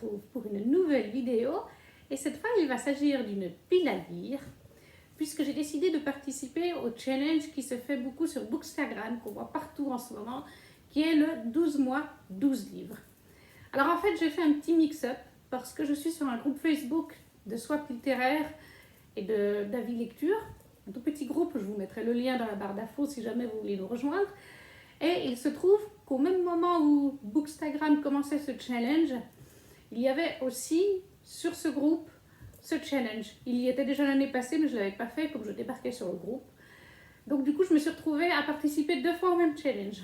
retrouve pour une nouvelle vidéo et cette fois il va s'agir d'une pile à lire puisque j'ai décidé de participer au challenge qui se fait beaucoup sur Bookstagram, qu'on voit partout en ce moment, qui est le 12 mois, 12 livres. Alors en fait j'ai fait un petit mix-up parce que je suis sur un groupe Facebook de swap littéraire et d'avis lecture, un tout petit groupe, je vous mettrai le lien dans la barre d'infos si jamais vous voulez nous rejoindre. Et il se trouve qu'au même moment où Bookstagram commençait ce challenge, il y avait aussi sur ce groupe ce challenge. Il y était déjà l'année passée, mais je ne l'avais pas fait comme je débarquais sur le groupe. Donc du coup, je me suis retrouvée à participer 2 fois au même challenge.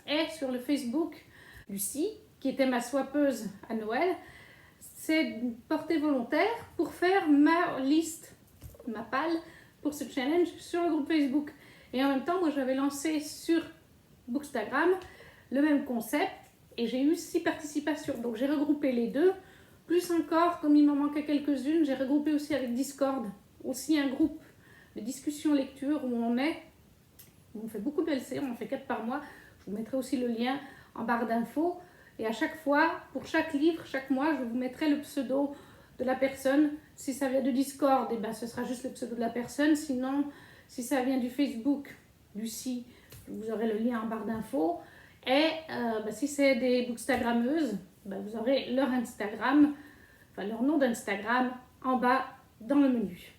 Et sur le Facebook, Lucie, qui était ma swappeuse à Noël, s'est portée volontaire pour faire ma liste, ma palle pour ce challenge sur le groupe Facebook. Et en même temps, moi j'avais lancé sur Bookstagram le même concept et j'ai eu 6 participations. Donc j'ai regroupé les deux, plus encore, comme il m'en manquait quelques-unes, j'ai regroupé aussi avec Discord, aussi un groupe de discussion lecture où on fait beaucoup de LC, on en fait 4 par mois. Je vous mettrai aussi le lien en barre d'infos. Et à chaque fois, pour chaque livre, chaque mois, je vous mettrai le pseudo de la personne. Si ça vient de Discord, eh ben, ce sera juste le pseudo de la personne. Sinon, si ça vient du Facebook, Lucie, vous aurez le lien en barre d'infos. Et si c'est des bookstagrammeuses, vous aurez leur Instagram, enfin leur nom d'Instagram en bas dans le menu.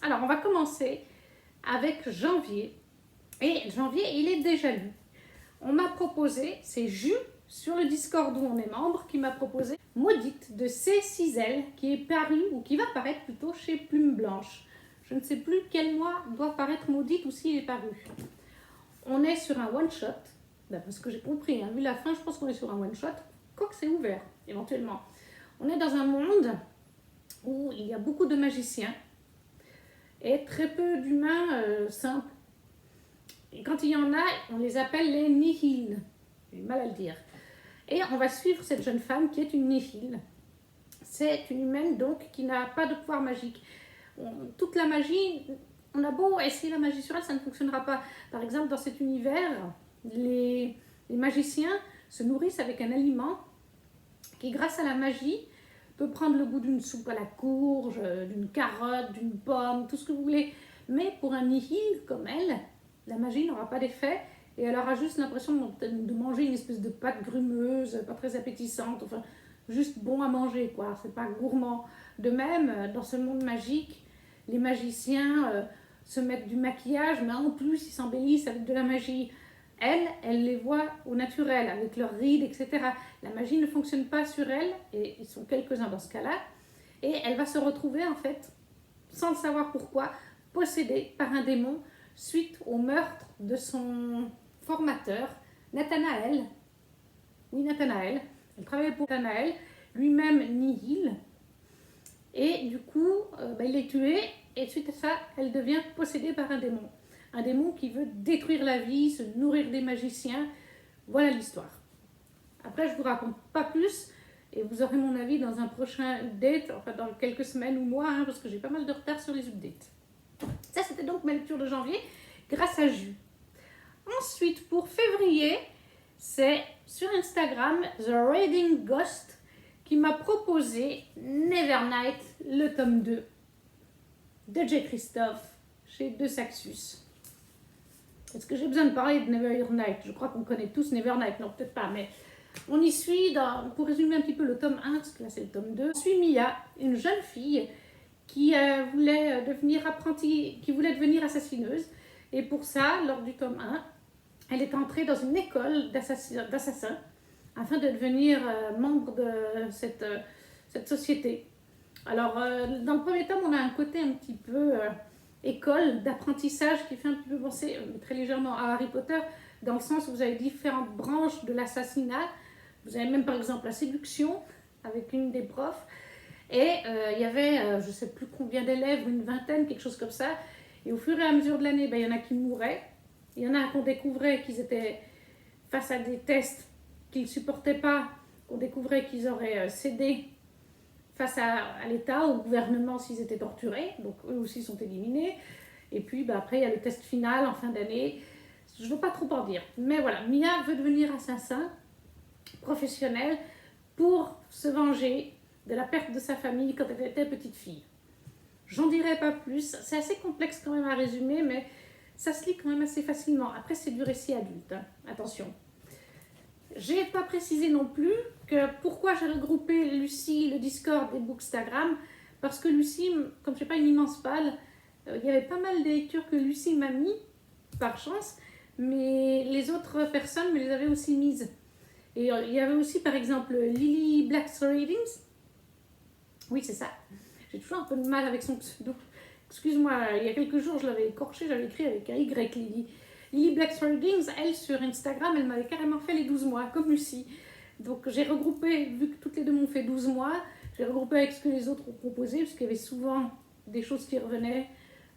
Alors, on va commencer avec janvier. Et janvier, il est déjà lu. On m'a proposé, c'est Jus, sur le Discord où on est membre, qui m'a proposé Maudite de C. Cizel, qui est paru, ou qui va paraître plutôt chez Plume Blanche. Je ne sais plus quel mois doit paraître Maudite ou s'il est paru. On est sur un one-shot, d'après ce que j'ai compris, vu la fin, je pense qu'on est sur un one-shot, quoique c'est ouvert, éventuellement. On est dans un monde où il y a beaucoup de magiciens et très peu d'humains simples. Et quand il y en a, on les appelle les nihils. J'ai du mal à le dire. Et on va suivre cette jeune femme qui est une nihil. C'est une humaine donc qui n'a pas de pouvoir magique. Toute la magie, on a beau essayer la magie sur elle, ça ne fonctionnera pas. Par exemple, dans cet univers, les magiciens se nourrissent avec un aliment qui, grâce à la magie, peut prendre le goût d'une soupe à la courge, d'une carotte, d'une pomme, tout ce que vous voulez. Mais pour un nihil comme elle, la magie n'aura pas d'effet et elle aura juste l'impression de manger une espèce de pâte grumeuse, pas très appétissante, enfin juste bon à manger quoi, c'est pas gourmand. De même, dans ce monde magique, les magiciens se mettent du maquillage, mais en plus ils s'embellissent avec de la magie. Elle les voit au naturel, avec leurs rides, etc. La magie ne fonctionne pas sur elle, et ils sont quelques-uns dans ce cas-là, et elle va se retrouver en fait, sans le savoir pourquoi, possédée par un démon, suite au meurtre de son formateur, Nathanaël. Oui, Nathanaël. Elle travaillait pour Nathanaël, lui-même nihil. Et du coup, il est tué. Et suite à ça, elle devient possédée par un démon. Un démon qui veut détruire la vie, se nourrir des magiciens. Voilà l'histoire. Après, je ne vous raconte pas plus. Et vous aurez mon avis dans un prochain update, enfin dans quelques semaines ou mois, parce que j'ai pas mal de retard sur les updates. Ça, c'était donc ma lecture de janvier grâce à Jus. Ensuite, pour février, c'est sur Instagram The Reading Ghost qui m'a proposé Nevernight, le tome 2 de J. Christophe chez De Saxus. Est-ce que j'ai besoin de parler de Nevernight? Je crois qu'on connaît tous Nevernight, non peut-être pas, mais on y suit, pour résumer un petit peu le tome 1, parce que là c'est le tome 2, on suit Mia, une jeune fille qui voulait devenir assassineuse. Et pour ça, lors du tome 1, elle est entrée dans une école d'assassins afin de devenir membre de cette société. Alors, dans le premier tome, on a un côté un petit peu école d'apprentissage qui fait un petit peu penser très légèrement à Harry Potter, dans le sens où vous avez différentes branches de l'assassinat. Vous avez même par exemple la séduction avec une des profs. Et il y avait, je ne sais plus combien d'élèves, une vingtaine, quelque chose comme ça. Et au fur et à mesure de l'année, il y en a qui mouraient. Il y en a qu'on découvrait qu'ils étaient face à des tests qu'ils ne supportaient pas, qu'on découvrait qu'ils auraient cédé face à l'État, au gouvernement s'ils étaient torturés. Donc eux aussi sont éliminés. Et puis après, il y a le test final en fin d'année. Je ne veux pas trop en dire. Mais voilà, Mia veut devenir assassin professionnel pour se venger de la perte de sa famille quand elle était petite fille. J'en dirai pas plus, c'est assez complexe quand même à résumer, mais ça se lit quand même assez facilement. Après, c'est du récit adulte, hein. Attention. J'ai pas précisé non plus que pourquoi j'ai regroupé Lucie, le Discord et Bookstagram, parce que Lucie, comme je n'ai pas une immense palle, il y avait pas mal de lectures que Lucie m'a mis, par chance, mais les autres personnes me les avaient aussi mises. Et il y avait aussi par exemple Lily Black's Readings. Oui, c'est ça. J'ai toujours un peu de mal avec son pseudo. Excuse-moi, il y a quelques jours, je l'avais écorché, j'avais écrit avec un Y, Lily. Lily Black's Readings, elle, sur Instagram, elle m'avait carrément fait les 12 mois, comme Lucie. Donc j'ai regroupé, vu que toutes les deux m'ont fait 12 mois, j'ai regroupé avec ce que les autres ont proposé, parce qu'il y avait souvent des choses qui revenaient.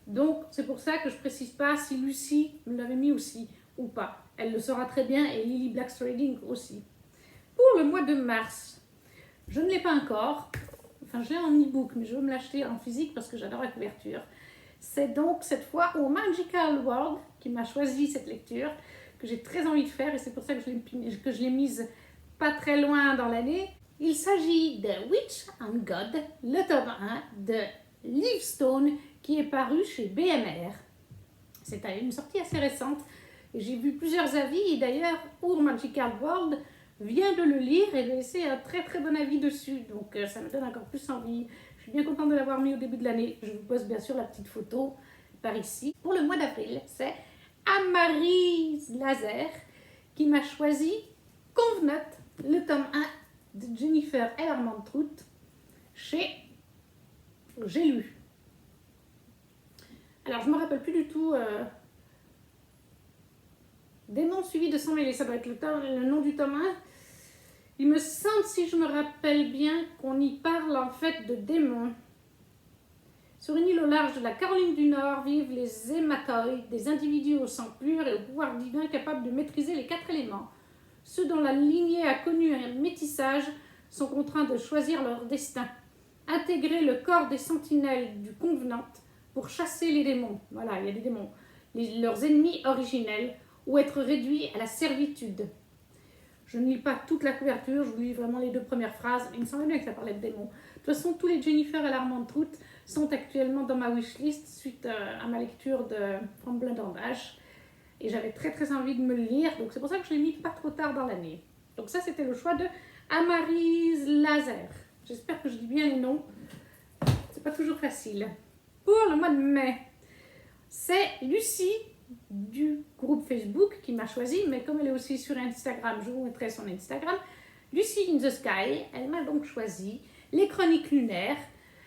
Donc c'est pour ça que je ne précise pas si Lucie me l'avait mis aussi ou pas. Elle le saura très bien, et Lily Black's Reading aussi. Pour le mois de mars, je ne l'ai pas encore. Enfin, je l'ai en e-book, mais je veux me l'acheter en physique parce que j'adore la couverture. C'est donc cette fois au Magical World qui m'a choisi cette lecture, que j'ai très envie de faire, et c'est pour ça que je l'ai mise pas très loin dans l'année. Il s'agit de Witch and God, le tome 1 de Livestone, qui est paru chez BMR. C'est une sortie assez récente, et j'ai vu plusieurs avis, et d'ailleurs, Our Magical World vient de le lire et de laisser un très très bon avis dessus, donc ça me donne encore plus envie. Je suis bien contente de l'avoir mis au début de l'année. Je vous poste bien sûr la petite photo par ici. Pour le mois d'avril, c'est Amaryse Laser qui m'a choisi Convenot, le tome 1 de Jennifer Ellermann-Trout chez J'ai lu. Alors je me rappelle plus du tout Démon suivi de sang mêlé, ça doit être le nom du tome 1. Il me semble, si je me rappelle bien, qu'on y parle en fait de démons. Sur une île au large de la Caroline du Nord vivent les hématoïdes, des individus au sang pur et au pouvoir divin capables de maîtriser les 4 éléments. Ceux dont la lignée a connu un métissage sont contraints de choisir leur destin. Intégrer le corps des sentinelles du Convenant pour chasser les démons. Voilà, il y a des démons. Leurs ennemis originels, ou être réduits à la servitude. Je ne lis pas toute la couverture, je vous lis vraiment les 2 premières phrases. Il me semblait bien que ça parlait de démons. De toute façon, tous les Jennifer Ellermann-Trout sont actuellement dans ma wishlist suite à ma lecture de From Blood and Ash. Et j'avais très très envie de me le lire, donc c'est pour ça que je l'ai mis pas trop tard dans l'année. Donc ça, c'était le choix de Amaryse Laser. J'espère que je dis bien les noms. C'est pas toujours facile. Pour le mois de mai, c'est Lucie du groupe Facebook qui m'a choisi, mais comme elle est aussi sur Instagram, je vous mettrai son Instagram. Lucie in the Sky, elle m'a donc choisi Les Chroniques Lunaires.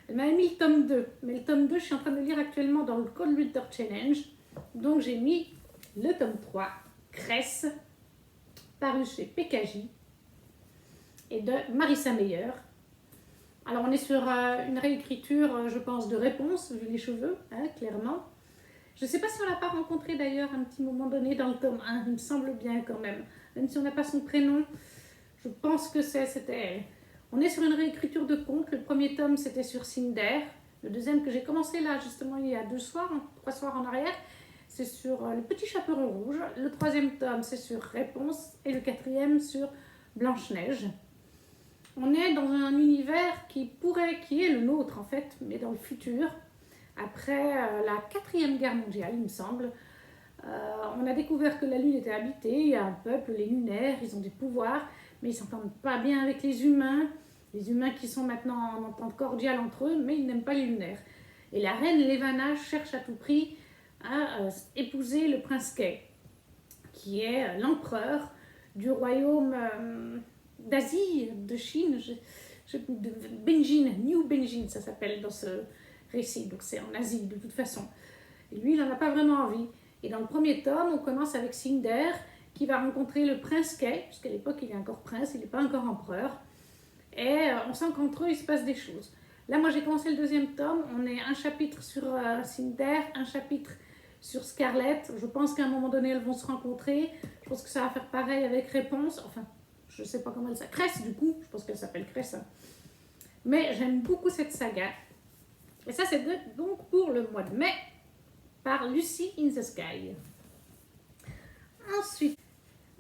Elle m'a mis le tome 2, mais le tome 2, je suis en train de le lire actuellement dans le Cold Reader Challenge. Donc j'ai mis le tome 3, Cress, paru chez PKJ, et de Marissa Meyer. Alors on est sur une réécriture, je pense, de Réponse, vu les cheveux, hein, clairement. Je ne sais pas si on l'a pas rencontré d'ailleurs à un petit moment donné dans le tome 1, il me semble bien quand même. Même si on n'a pas son prénom, je pense que c'était elle. On est sur une réécriture de conte. Le premier tome, c'était sur Cinder. Le deuxième que j'ai commencé là, justement, il y a 3 soirs en arrière, c'est sur Le Petit Chaperon Rouge. Le troisième tome, c'est sur Réponse. Et le quatrième sur Blanche-Neige. On est dans un univers qui est le nôtre en fait, mais dans le futur. Après la 4e guerre mondiale, il me semble, on a découvert que la Lune était habitée, il y a un peuple, les lunaires, ils ont des pouvoirs, mais ils ne s'entendent pas bien avec les humains qui sont maintenant en entente cordiale entre eux, mais ils n'aiment pas les lunaires. Et la reine Levana cherche à tout prix à épouser le prince Kay, qui est l'empereur du royaume d'Asie, de Chine, de Benjin, New Benjin, ça s'appelle dans ce récit, donc c'est en Asie de toute façon. Et lui, il n'en a pas vraiment envie. Et dans le premier tome, on commence avec Cinder, qui va rencontrer le prince Kay, puisqu'à l'époque il est encore prince, il n'est pas encore empereur. Et on sent qu'entre eux, il se passe des choses. Là, moi, j'ai commencé le 2e tome, on est un chapitre sur Cinder, un chapitre sur Scarlett. Je pense qu'à un moment donné, elles vont se rencontrer. Je pense que ça va faire pareil avec Réponse. Enfin, je ne sais pas comment elle s'appelle. Cress, du coup, je pense qu'elle s'appelle Cress. Mais j'aime beaucoup cette saga. Et ça, c'est donc pour le mois de mai, par Lucie in the Sky. Ensuite,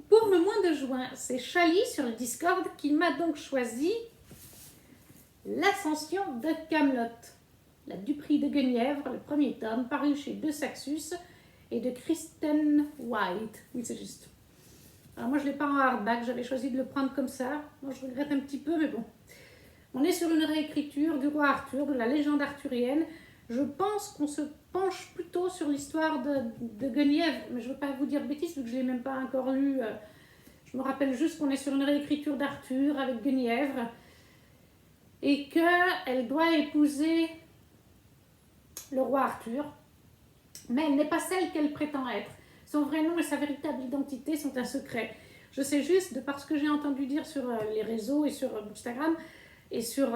pour le mois de juin, c'est Chali sur le Discord qui m'a donc choisi L'Ascension de Camelot, la Duperie de Guenièvre, le premier tome, paru chez De Saxus et de Kristen White. Oui, c'est juste. Alors moi, je ne l'ai pas en hardback, j'avais choisi de le prendre comme ça. Moi, je regrette un petit peu, mais bon. On est sur une réécriture du roi Arthur, de la légende arthurienne. Je pense qu'on se penche plutôt sur l'histoire de Guenièvre, mais je ne veux pas vous dire bêtises, vu que je ne l'ai même pas encore lu. Je me rappelle juste qu'on est sur une réécriture d'Arthur avec Guenièvre et qu'elle doit épouser le roi Arthur, mais elle n'est pas celle qu'elle prétend être. Son vrai nom et sa véritable identité sont un secret. Je sais juste, de par ce que j'ai entendu dire sur les réseaux et sur Instagram et sur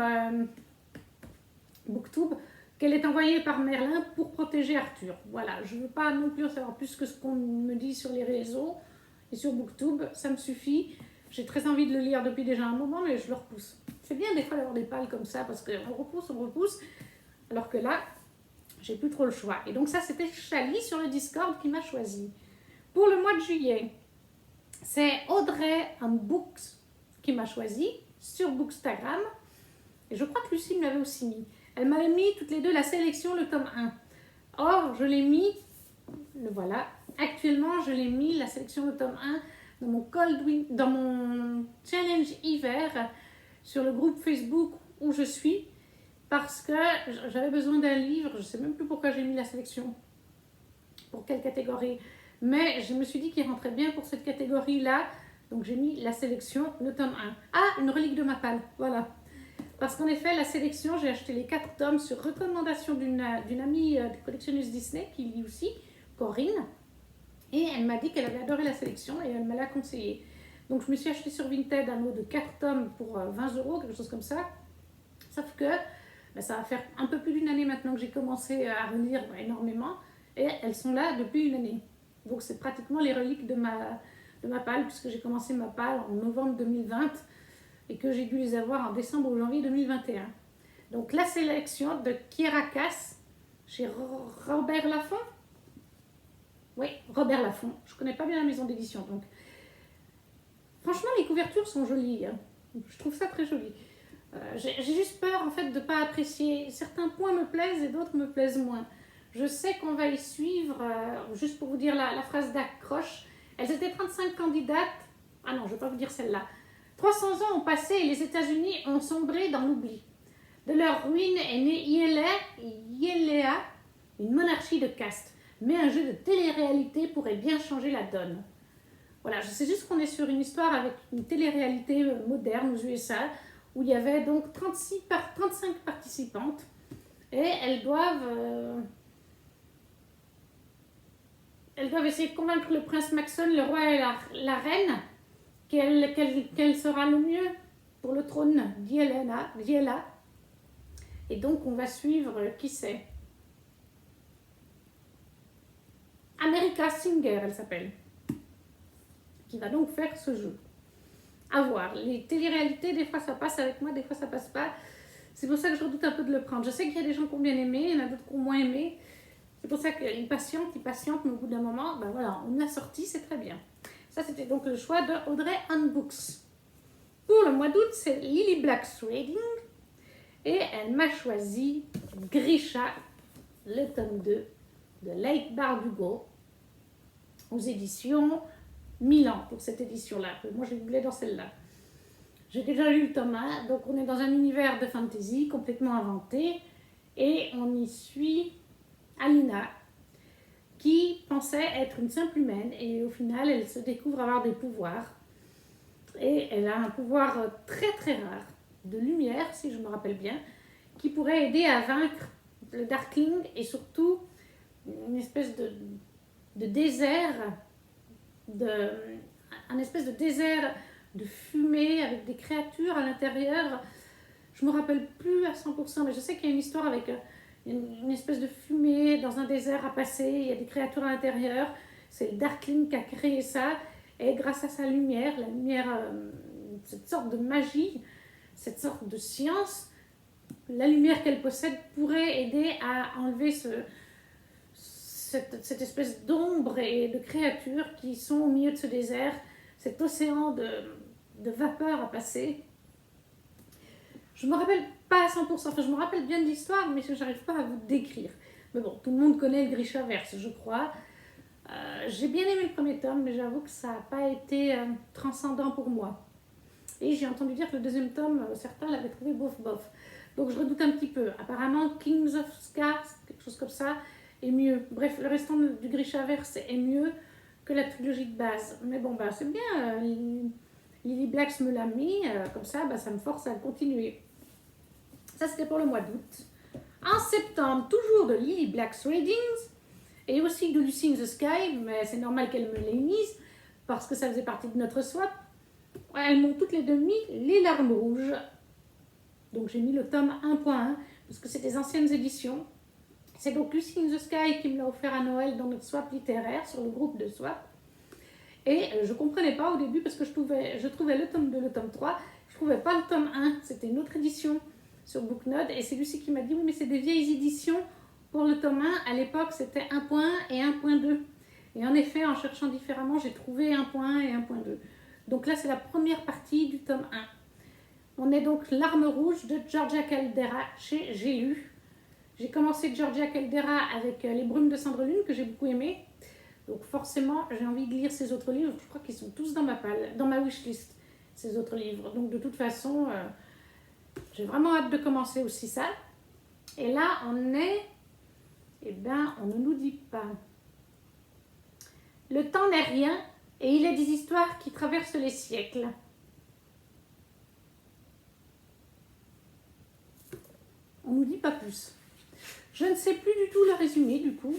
Booktube, qu'elle est envoyée par Merlin pour protéger Arthur. Voilà, je ne veux pas non plus en savoir plus que ce qu'on me dit sur les réseaux et sur Booktube, ça me suffit. J'ai très envie de le lire depuis déjà un moment, mais je le repousse. C'est bien des fois d'avoir des pales comme ça, parce qu'on repousse, alors que là, j'ai plus trop le choix. Et donc ça, c'était Chali sur le Discord qui m'a choisi. Pour le mois de juillet, c'est Audrey Books qui m'a choisi sur Bookstagram. Et je crois que Lucie me l'avait aussi mis. Elle m'avait mis toutes les deux la sélection, le tome 1. Or, je l'ai mis, le voilà. Actuellement, je l'ai mis, la sélection, le tome 1, dans mon challenge hiver sur le groupe Facebook où je suis. Parce que j'avais besoin d'un livre, je ne sais même plus pourquoi j'ai mis la sélection, pour quelle catégorie. Mais je me suis dit qu'il rentrait bien pour cette catégorie-là. Donc j'ai mis la sélection, le tome 1. Ah, une relique de ma palle, voilà. Parce qu'en effet, la sélection, j'ai acheté les 4 tomes sur recommandation d'une amie collectionneuse Disney qui lit aussi, Corinne. Et elle m'a dit qu'elle avait adoré la sélection et elle me l'a conseillé. Donc je me suis acheté sur Vinted un lot de 4 tomes pour 20 €, quelque chose comme ça. Sauf que ça va faire un peu plus d'une année maintenant que j'ai commencé à relire énormément. Et elles sont là depuis une année. Donc c'est pratiquement les reliques de ma palle, puisque j'ai commencé ma palle en novembre 2020 et que j'ai dû les avoir en décembre ou janvier 2021. Donc la sélection de Kirakas chez Robert Laffont. Oui, Robert Laffont. Je ne connais pas bien la maison d'édition. Donc, franchement, les couvertures sont jolies. Hein. Je trouve ça très joli. J'ai juste peur en fait de ne pas apprécier. Certains points me plaisent et d'autres me plaisent moins. Je sais qu'on va y suivre, juste pour vous dire la phrase d'accroche. Elles étaient 35 candidates. Ah non, je ne vais pas vous dire celle-là. 300 ans ont passé et les États-Unis ont sombré dans l'oubli. De leur ruine est née Yelea, une monarchie de caste. Mais un jeu de télé-réalité pourrait bien changer la donne. Voilà, je sais juste qu'on est sur une histoire avec une télé-réalité moderne aux USA, où il y avait donc 35 participantes, et elles doivent essayer de convaincre le prince Maxon, le roi et la reine, qu'elle sera le mieux pour le trône d'Yela. Et donc on va suivre, qui c'est? America Singer, elle s'appelle, qui va donc faire ce jeu. À voir. Les téléréalités, des fois ça passe avec moi, des fois ça passe pas. C'est pour ça que je redoute un peu de le prendre. Je sais qu'il y a des gens qui ont bien aimé, il y en a d'autres qui ont moins aimé. C'est pour ça qu'ils patientent, mais au bout d'un moment, ben voilà, on l'a sorti, c'est très bien. Ça, c'était donc le choix de Audrey Books. Pour le mois d'août, c'est Lily Black's Reading. Et elle m'a choisi Grisha, le tome 2 de Lake Bardugo, aux éditions Milan, pour cette édition-là. Moi, je voulais dans celle-là. J'ai déjà lu le tome 1, donc on est dans un univers de fantasy complètement inventé, et on y suit Alina, qui pensait être une simple humaine, et au final, elle se découvre avoir des pouvoirs. Et elle a un pouvoir très très rare, de lumière, si je me rappelle bien, qui pourrait aider à vaincre le Darkling, et surtout une espèce de désert, un espèce de désert de fumée avec des créatures à l'intérieur. Je me rappelle plus à 100%, mais je sais qu'il y a une histoire avec une espèce de fumée dans un désert à passer, il y a des créatures à l'intérieur. C'est le Darkling qui a créé ça, et grâce à sa lumière, la lumière, cette sorte de magie, cette sorte de science, la lumière qu'elle possède pourrait aider à enlever cette espèce d'ombre et de créatures qui sont au milieu de ce désert, cet océan de vapeur à passer. Je me rappelle pas à 100%, enfin je me rappelle bien de l'histoire, mais je n'arrive pas à vous décrire. Mais bon, tout le monde connaît le Grishaverse, je crois. J'ai bien aimé le premier tome, mais j'avoue que ça n'a pas été transcendant pour moi. Et j'ai entendu dire que le deuxième tome, certains l'avaient trouvé bof-bof. Donc je redoute un petit peu. Apparemment, Kings of Scars, quelque chose comme ça, est mieux. Bref, le restant du Grishaverse est mieux que la trilogie de base. Mais bon, bah, c'est bien. Lily Blacks me l'a mis, comme ça, bah, ça me force à continuer. Ça, c'était pour le mois d'août. En septembre, toujours de Lily Black's Readings, et aussi de Lucy in the Sky, mais c'est normal qu'elle me l'ait mise, parce que ça faisait partie de notre swap. Elles m'ont toutes les deux mis les larmes rouges. Donc j'ai mis le tome 1.1, parce que c'est des anciennes éditions. C'est donc Lucy in the Sky qui me l'a offert à Noël dans notre swap littéraire, sur le groupe de swap. Et je ne comprenais pas au début, parce que je trouvais le tome 2, le tome 3, je ne trouvais pas le tome 1, c'était une autre édition sur Booknode, et c'est Lucie qui m'a dit, oui mais c'est des vieilles éditions, pour le tome 1, à l'époque c'était 1.1 et 1.2. Et en effet, en cherchant différemment, j'ai trouvé 1.1 et 1.2. Donc là, c'est la première partie du tome 1. On est donc L'Arme Rouge de Georgia Caldera chez J'ai lu. J'ai commencé Georgia Caldera avec Les Brumes de Cendrelune, que j'ai beaucoup aimé. Donc forcément, j'ai envie de lire ces autres livres. Je crois qu'ils sont tous dans ma wishlist, ces autres livres. Donc de toute façon, j'ai vraiment hâte de commencer aussi ça. Et là, on est... Eh bien, on ne nous dit pas. Le temps n'est rien et il est des histoires qui traversent les siècles. On ne nous dit pas plus. Je ne sais plus du tout le résumé du coup.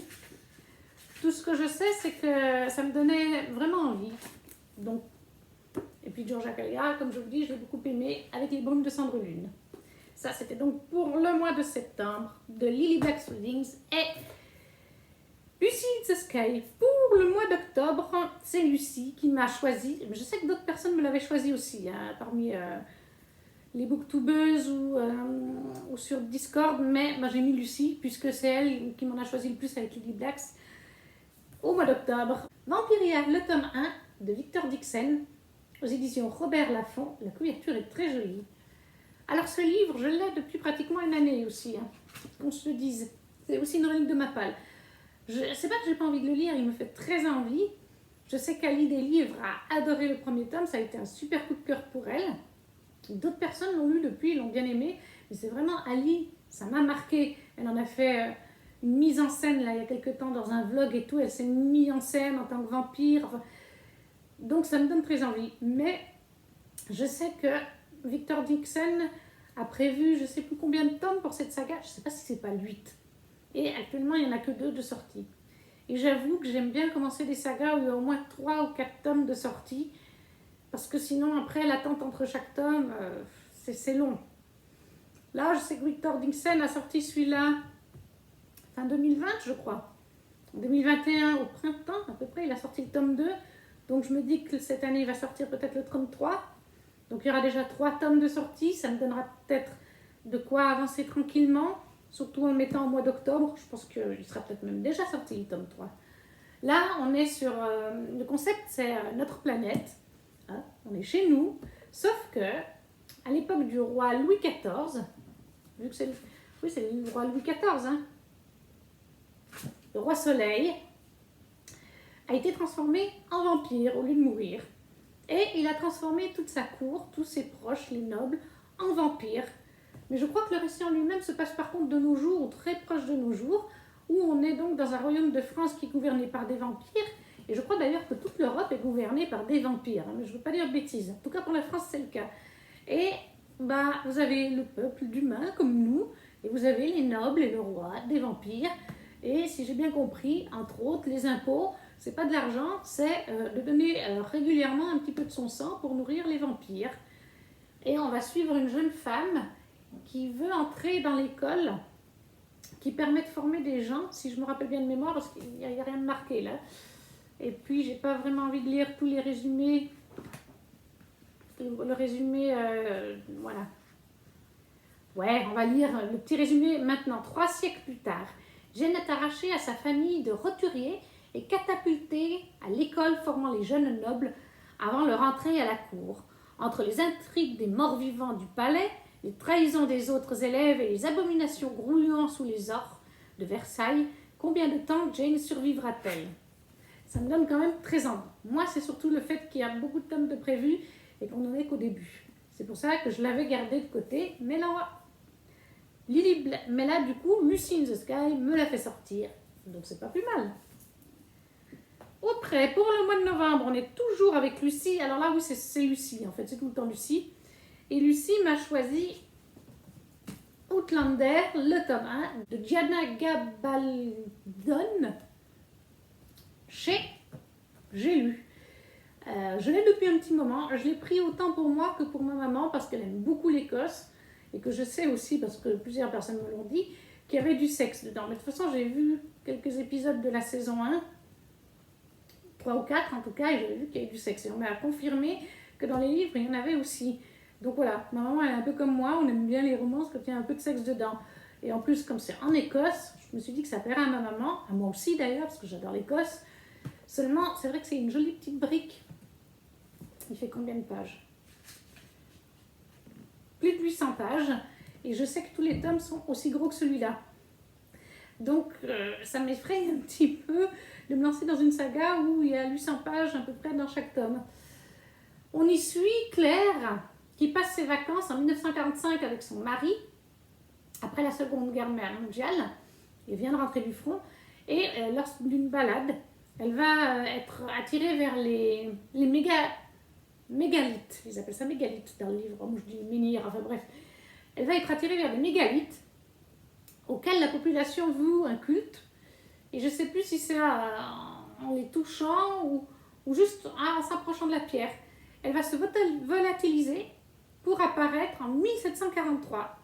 Tout ce que je sais, c'est que ça me donnait vraiment envie. Donc, et puis Georgia Caldera, comme je vous dis, je l'ai beaucoup aimé avec Les Brumes de Cendrelune. Ça, c'était donc pour le mois de septembre de Lily Black's Readings et Lucy in the Sky. Pour le mois d'octobre, c'est Lucie qui m'a choisi. Je sais que d'autres personnes me l'avaient choisi aussi, hein, parmi les booktubeuses ou sur Discord, mais j'ai mis Lucie puisque c'est elle qui m'en a choisi le plus avec Lily Blacks au mois d'octobre. Vampiria, le tome 1 de Victor Dixon aux éditions Robert Laffont. La couverture est très jolie. Alors ce livre, je l'ai depuis pratiquement une année aussi, hein, qu'on se le dise. C'est aussi une relique de ma palle. C'est pas que j'ai pas envie de le lire, il me fait très envie. Je sais qu'Ali des livres a adoré le premier tome, ça a été un super coup de cœur pour elle. D'autres personnes l'ont lu depuis, l'ont bien aimé, mais c'est vraiment Ali, ça m'a marqué. Elle en a fait une mise en scène là, il y a quelques temps dans un vlog et tout, elle s'est mise en scène en tant que vampire. Enfin, donc ça me donne très envie. Mais je sais que Victor Dixon a prévu je sais plus combien de tomes pour cette saga, je sais pas si c'est pas le 8. Et actuellement, il n'y en a que 2 de sortie. Et j'avoue que j'aime bien commencer des sagas où il y a au moins 3 ou 4 tomes de sortie. Parce que sinon, après, l'attente entre chaque tome, c'est long. Là, je sais que Victor Dixon a sorti celui-là fin 2020, je crois. En 2021, au printemps, à peu près, il a sorti le tome 2. Donc, je me dis que cette année, il va sortir peut-être le tome 3. Donc, il y aura déjà 3 tomes de sortie. Ça me donnera peut-être de quoi avancer tranquillement. Surtout en le mettant au mois d'octobre, je pense qu'il sera peut-être même déjà sorti le tome 3. Là, on est sur... le concept, c'est notre planète. Hein, on est chez nous. Sauf que, à l'époque du roi Louis XIV, vu que c'est le roi Louis XIV, hein, le roi Soleil a été transformé en vampire au lieu de mourir. Et il a transformé toute sa cour, tous ses proches, les nobles, en vampires. Mais je crois que le récit en lui-même se passe par contre de nos jours, ou très proche de nos jours, où on est donc dans un royaume de France qui est gouverné par des vampires. Et je crois d'ailleurs que toute l'Europe est gouvernée par des vampires. Mais je ne veux pas dire de bêtises. En tout cas pour la France, c'est le cas. Et vous avez le peuple d'humains comme nous, et vous avez les nobles et le roi, des vampires. Et si j'ai bien compris, entre autres, les impôts, c'est pas de l'argent, c'est de donner régulièrement un petit peu de son sang pour nourrir les vampires. Et on va suivre une jeune femme qui veut entrer dans l'école, qui permet de former des gens, si je me rappelle bien de mémoire, parce qu'il n'y a rien de marqué là. Et puis, j'ai pas vraiment envie de lire tous les résumés. Le résumé, voilà. Ouais, on va lire le petit résumé maintenant. 3 siècles plus tard, Jeanne est arrachée à sa famille de roturiers et catapultée à l'école formant les jeunes nobles avant leur entrée à la cour. Entre les intrigues des morts-vivants du palais les trahisons des autres élèves et les abominations grouillant sous les ors de Versailles, combien de temps Jane survivra-t-elle? Ça me donne quand même très envie. Moi, c'est surtout le fait qu'il y a beaucoup de tomes de prévus et qu'on n'en est qu'au début. C'est pour ça que je l'avais gardé de côté, mais là, du coup, Lucy in the Sky me l'a fait sortir, donc c'est pas plus mal. Après, pour le mois de novembre, on est toujours avec Lucy. Alors là, oui, c'est Lucy, en fait, c'est tout le temps Lucy. Et Lucy m'a choisi Outlander, le tome 1 de Diana Gabaldon. J'ai lu. Je l'ai depuis un petit moment. Je l'ai pris autant pour moi que pour ma maman parce qu'elle aime beaucoup l'Écosse et que je sais aussi, parce que plusieurs personnes me l'ont dit, qu'il y avait du sexe dedans. Mais de toute façon, j'ai vu quelques épisodes de la saison 1, 3 ou 4 en tout cas, et j'ai vu qu'il y avait du sexe. Et on m'a confirmé que dans les livres, il y en avait aussi. Donc voilà, ma maman elle est un peu comme moi, on aime bien les romances quand il y a un peu de sexe dedans. Et en plus, comme c'est en Écosse, je me suis dit que ça plairait à ma maman, à moi aussi d'ailleurs, parce que j'adore l'Écosse. Seulement, c'est vrai que c'est une jolie petite brique. Il fait combien de pages? Plus de 800 pages. Et je sais que tous les tomes sont aussi gros que celui-là. Donc, ça m'effraie un petit peu de me lancer dans une saga où il y a 800 pages à peu près dans chaque tome. On y suit Claire, qui passe ses vacances en 1945 avec son mari, après la Seconde Guerre mondiale. Elle vient de rentrer du front. Et lors d'une balade, elle va être attirée vers les mégalithes. Ils appellent ça mégalithes dans le livre. Moi, je dis menhirs, enfin bref. Elle va être attirée vers les mégalithes auxquels la population voue un culte. Et je ne sais plus si c'est en les touchant ou juste en s'approchant de la pierre. Elle va se volatiliser pour apparaître en 1743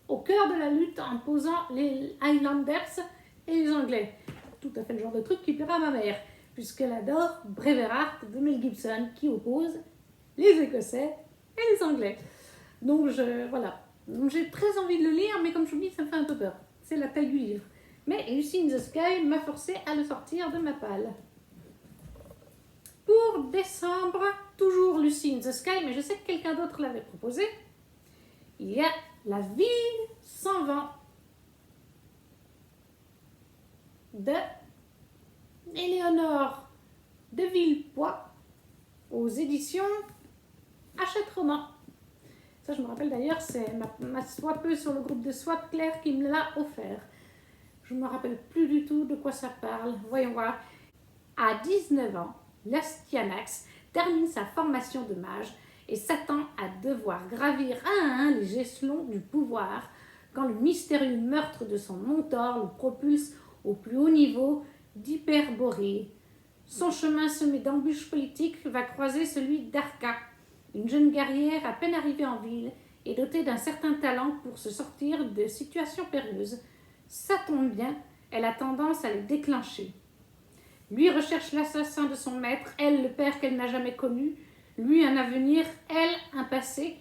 au cœur de la lutte en posant les Highlanders et les Anglais. Tout à fait le genre de truc qui plaira à ma mère, puisqu'elle adore Braveheart de Mel Gibson qui oppose les Écossais et les Anglais. Donc voilà. Donc, j'ai très envie de le lire, mais comme je vous dis, ça me fait un peu peur. C'est la taille du livre. Mais Lucy in the Sky m'a forcé à le sortir de ma palle. Pour décembre, toujours Lucy in the Sky, mais je sais que quelqu'un d'autre l'avait proposé. Il y a La ville sans vent de Éléonore de Villepoix aux éditions Hachette Roman. Ça, je me rappelle d'ailleurs, c'est ma swappeuse sur le groupe de swap, Claire, qui me l'a offert. Je ne me rappelle plus du tout de quoi ça parle. Voyons voir. À 19 ans, Lastianax termine sa formation de mage et s'attend à devoir gravir un à un les échelons du pouvoir quand le mystérieux meurtre de son mentor le propulse au plus haut niveau d'Hyperborée. Son chemin semé d'embûches politiques va croiser celui d'Arca, une jeune guerrière à peine arrivée en ville et dotée d'un certain talent pour se sortir de situations périlleuses. Ça tombe bien, elle a tendance à les déclencher. Lui recherche l'assassin de son maître, elle le père qu'elle n'a jamais connu, lui un avenir, elle un passé.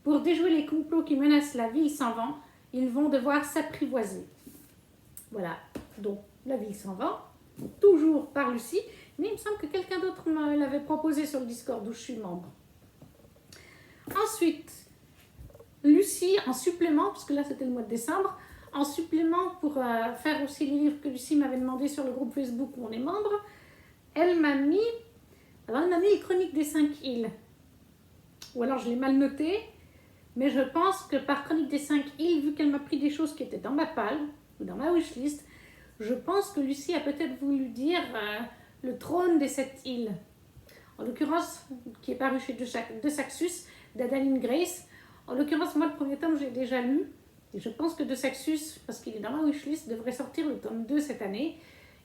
Pour déjouer les complots qui menacent la ville sans vent, ils vont devoir s'apprivoiser. Voilà, donc La ville sans vent, toujours par Lucie, mais il me semble que quelqu'un d'autre me l'avait proposé sur le Discord où je suis membre. Ensuite, Lucie en supplément, parce que là c'était le mois de décembre, en supplément pour faire aussi les livres que Lucie m'avait demandé sur le groupe Facebook où on est membre, elle m'a mis les Chroniques des 5 îles. Ou alors je l'ai mal noté, mais je pense que par Chroniques des 5 îles, vu qu'elle m'a pris des choses qui étaient dans ma palle, ou dans ma wishlist, je pense que Lucie a peut-être voulu dire le trône des 7 îles. En l'occurrence, qui est paru chez De Saxus, d'Adaline Grace. En l'occurrence, moi, le premier tome, j'ai déjà lu. Et je pense que De Saxus, parce qu'il est dans ma wishlist, devrait sortir le tome 2 cette année.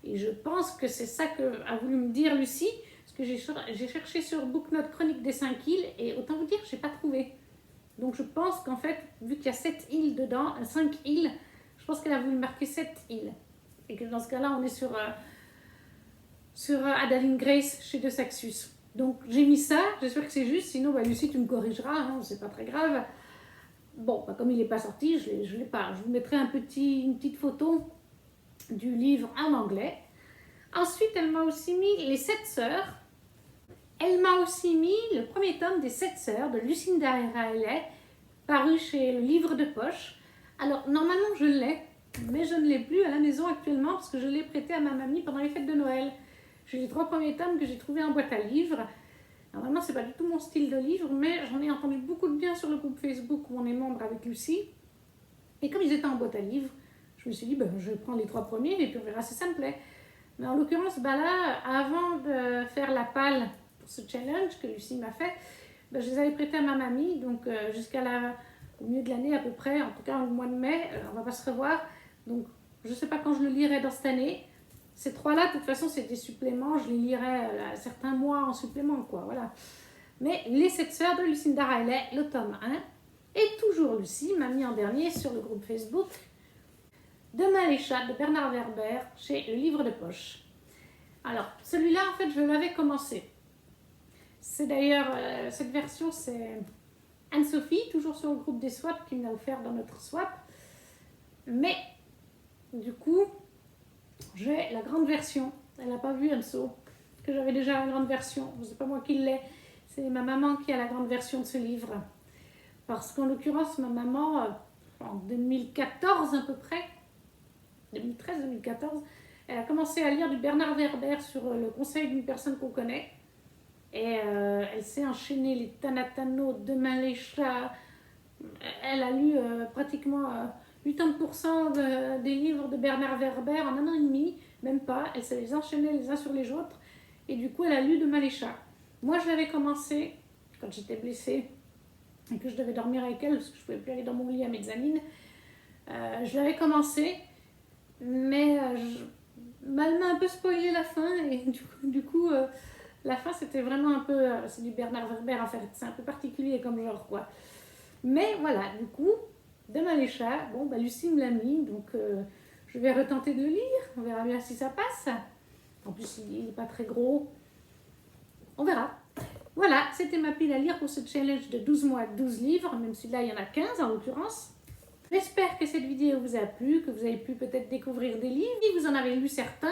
Et je pense que c'est ça qu'a voulu me dire Lucie, parce que j'ai cherché sur Booknote Chronique des 5 îles, et autant vous dire, je n'ai pas trouvé. Donc je pense qu'en fait, vu qu'il y a 7 îles dedans, 5 îles, je pense qu'elle a voulu marquer 7 îles. Et que dans ce cas-là, on est sur Adaline Grace chez De Saxus. Donc j'ai mis ça, j'espère que c'est juste, sinon Lucie tu me corrigeras, hein, c'est pas très grave. Bon, comme il n'est pas sorti, je l'ai pas. Je vous mettrai une petite photo du livre en anglais. Ensuite, elle m'a aussi mis Les 7 sœurs. Elle m'a aussi mis le premier tome des 7 sœurs de Lucinda Riley, paru chez le Livre de Poche. Alors, normalement, je l'ai, mais je ne l'ai plus à la maison actuellement parce que je l'ai prêté à ma mamie pendant les fêtes de Noël. J'ai les 3 premiers tomes que j'ai trouvés en boîte à livres. Normalement, c'est pas du tout mon style de livre, mais j'en ai entendu beaucoup de bien sur le groupe Facebook où on est membre avec Lucie. Et comme ils étaient en boîte à livres, je me suis dit, je prends les 3 premiers et puis on verra si ça me plaît. Mais en l'occurrence, là, avant de faire la palle pour ce challenge que Lucie m'a fait, je les avais prêtés à ma mamie, donc au milieu de l'année à peu près, en tout cas au mois de mai, on va pas se revoir. Donc je ne sais pas quand je le lirai dans cette année. Ces 3-là, de toute façon, c'est des suppléments, je les lirai à certains mois en supplément, quoi, voilà. Mais Les 7 sœurs de Lucinda Riley, le tome 1, et toujours Lucie m'a mis en dernier sur le groupe Facebook Demain les chats de Bernard Werber chez le Livre de Poche. Alors, celui-là, en fait, je l'avais commencé. C'est d'ailleurs, cette version, c'est Anne-Sophie, toujours sur le groupe des swaps, qui me l'a offert dans notre swap. Mais, du coup, j'ai la grande version. Elle n'a pas vu Anso, que j'avais déjà la grande version. Ce n'est pas moi qui l'ai, c'est ma maman qui a la grande version de ce livre. Parce qu'en l'occurrence, ma maman, en 2014 à peu près, 2013-2014, elle a commencé à lire du Bernard Werber sur le conseil d'une personne qu'on connaît. Et elle s'est enchaînée les Tanatano, Demain les chats. Elle a lu pratiquement 80% des livres de Bernard Werber en 1 an et demi, même pas. Elle s'est les enchaînée les uns sur les autres. Et du coup, elle a lu Demain les chats. Moi, je l'avais commencé quand j'étais blessée et que je devais dormir avec elle parce que je ne pouvais plus aller dans mon lit à mezzanine. Je l'avais commencé, mais elle m'a un peu spoilé la fin. Et du coup la fin, c'était vraiment un peu... c'est du Bernard Werber, en fait. C'est un peu particulier comme genre, quoi. Mais voilà, du coup, Demain les chats, Lucie me l'a mis, donc je vais retenter de le lire. On verra bien si ça passe. En plus, il n'est pas très gros. On verra. Voilà, c'était ma pile à lire pour ce challenge de 12 mois, 12 livres, même si là, il y en a 15 en l'occurrence. J'espère que cette vidéo vous a plu, que vous avez pu peut-être découvrir des livres. Si vous en avez lu certains,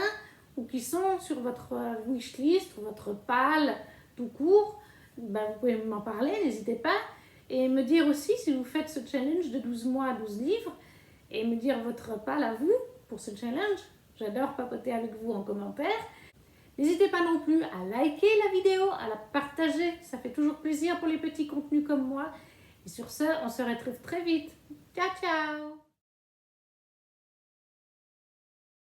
ou qui sont sur votre wishlist, ou votre pal tout court, vous pouvez m'en parler, n'hésitez pas. Et me dire aussi si vous faites ce challenge de 12 mois, 12 livres, et me dire votre pal à vous pour ce challenge. J'adore papoter avec vous en commentaire. N'hésitez pas non plus à liker la vidéo, à la partager, ça fait toujours plaisir pour les petits contenus comme moi. Et sur ce, on se retrouve très vite. Ciao, ciao!